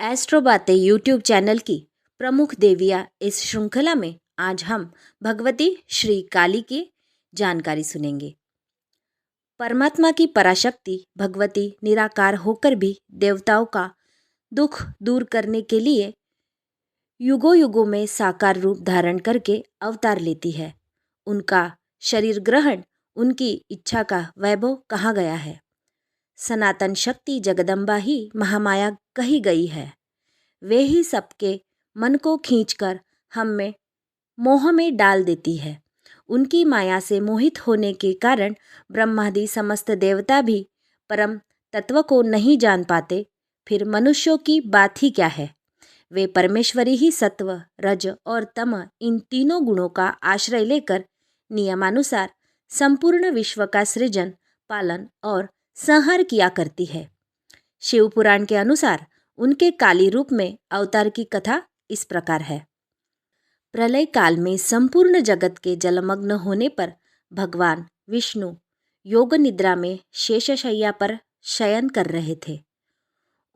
Astro बातें YouTube channel की प्रमुख देवियाँ इस श्रृंखला में आज हम भगवती श्री काली की जानकारी सुनेंगे। परमात्मा की पराशक्ति भगवती निराकार होकर भी देवताओं का दुख दूर करने के लिए युगों युगों में साकार रूप धारण करके अवतार लेती है। उनका शरीर ग्रहण उनकी इच्छा का वैभव कहा गया है। सनातन शक्ति जगदम्बा ही महामाया कही गई है। वे ही सबके मन को खींचकर हम में मोह में डाल देती है। उनकी माया से मोहित होने के कारण ब्रह्मादि समस्त देवता भी परम तत्व को नहीं जान पाते। फिर मनुष्यों की बात ही क्या है। वे परमेश्वरी ही सत्व रज और तम इन तीनों गुणों का आश्रय लेकर नियमानुसार संपूर्ण विश्व का सृजन पालन और संहार किया करती है। शिव पुराण के अनुसार उनके काली रूप में अवतार की कथा इस प्रकार है। प्रलय काल में संपूर्ण जगत के जलमग्न होने पर भगवान विष्णु योग निद्रा में शेषशय्या पर शयन कर रहे थे।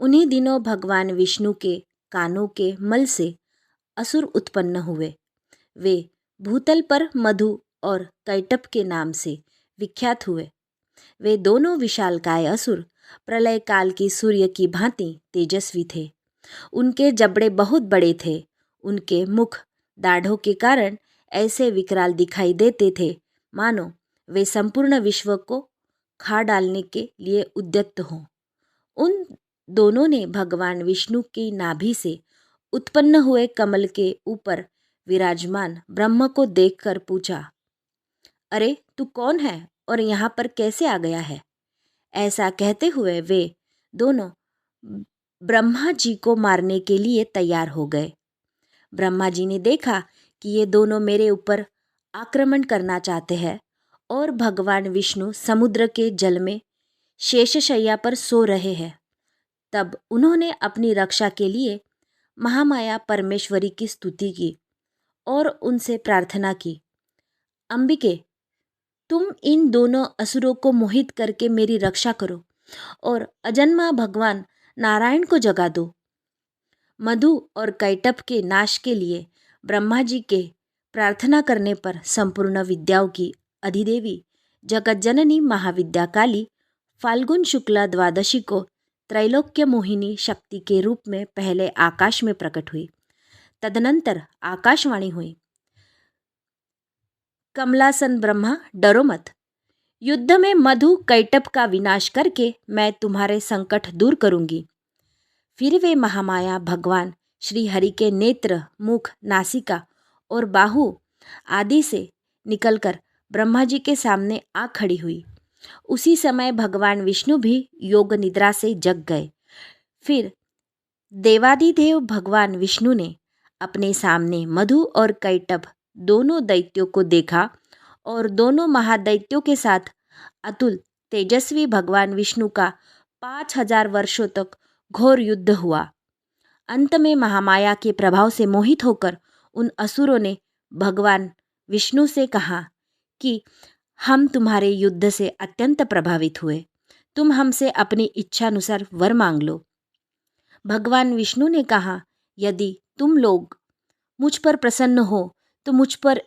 उन्हीं दिनों भगवान विष्णु के कानों के मल से असुर उत्पन्न हुए। वे भूतल पर मधु और कैटभ के नाम से विख्यात हुए। वे दोनों विशालकाय असुर प्रलय काल की सूर्य की भांति तेजस्वी थे। उनके जबड़े बहुत बड़े थे। उनके मुख दाढ़ों के कारण ऐसे विकराल दिखाई देते थे मानो वे संपूर्ण विश्व को खा डालने के लिए उद्यत हों। उन दोनों ने भगवान विष्णु की नाभि से उत्पन्न हुए कमल के ऊपर विराजमान ब्रह्म को देखकर पूछा, अरे तू कौन है और यहाँ पर कैसे आ गया है? ऐसा कहते हुए वे दोनों ब्रह्मा जी को मारने के लिए तैयार हो गए। ब्रह्मा जी ने देखा कि ये दोनों मेरे ऊपर आक्रमण करना चाहते हैं और भगवान विष्णु समुद्र के जल में शेषशय्या पर सो रहे हैं। तब उन्होंने अपनी रक्षा के लिए महामाया परमेश्वरी की स्तुति की और उनसे प्रार्थना की, अंबिके तुम इन दोनों असुरों को मोहित करके मेरी रक्षा करो और अजन्मा भगवान नारायण को जगा दो। मधु और कैटभ के नाश के लिए ब्रह्मा जी के प्रार्थना करने पर संपूर्ण विद्याओं की अधिदेवी जगज्जननी महाविद्या काली फाल्गुन शुक्ला द्वादशी को त्रैलोक्य मोहिनी शक्ति के रूप में पहले आकाश में प्रकट हुई। तदनंतर आकाशवाणी हुई, कमलासन ब्रह्मा डरो मत, युद्ध में मधु कैटभ का विनाश करके मैं तुम्हारे संकट दूर करूंगी। फिर वे महामाया भगवान श्री हरि के नेत्र मुख नासिका और बाहु आदि से निकलकर ब्रह्मा जी के सामने आ खड़ी हुई। उसी समय भगवान विष्णु भी योग निद्रा से जग गए। फिर देवादिदेव भगवान विष्णु ने अपने सामने मधु और कैटभ दोनों दैत्यों को देखा और दोनों महादैत्यों के साथ अतुल तेजस्वी भगवान विष्णु का 5000 वर्षों तक घोर युद्ध हुआ। अंत में महामाया के प्रभाव से मोहित होकर उन असुरों ने भगवान विष्णु से कहा कि हम तुम्हारे युद्ध से अत्यंत प्रभावित हुए, तुम हमसे अपनी इच्छानुसार वर मांग लो। भगवान विष्णु ने कहा, यदि तुम लोग मुझ पर प्रसन्न हो तो मुझ पर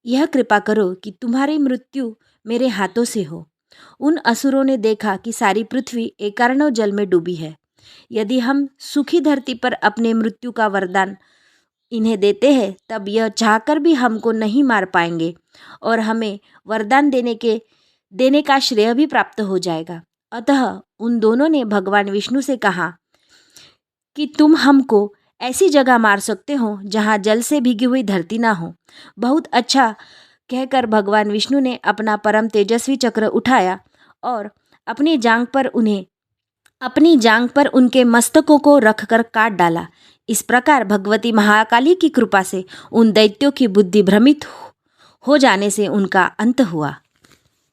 यह कृपा करो कि तुम्हारी मृत्यु मेरे हाथों से हो। उन असुरों ने देखा कि सारी पृथ्वी एकार्णव जल में डूबी है। यदि हम सूखी धरती पर अपने मृत्यु का वरदान इन्हें देते हैं तब यह चाहकर भी हमको नहीं मार पाएंगे और हमें वरदान देने का श्रेय भी प्राप्त हो जाएगा। अतः उन दोनों ने भगवान विष्णु से कहा कि तुम हमको ऐसी जगह मार सकते हो जहाँ जल से भीगी हुई धरती ना हो। बहुत अच्छा कहकर भगवान विष्णु ने अपना परम तेजस्वी चक्र उठाया और अपनी जांग पर उनके मस्तकों को रखकर काट डाला। इस प्रकार भगवती महाकाली की कृपा से उन दैत्यों की बुद्धि भ्रमित हो जाने से उनका अंत हुआ।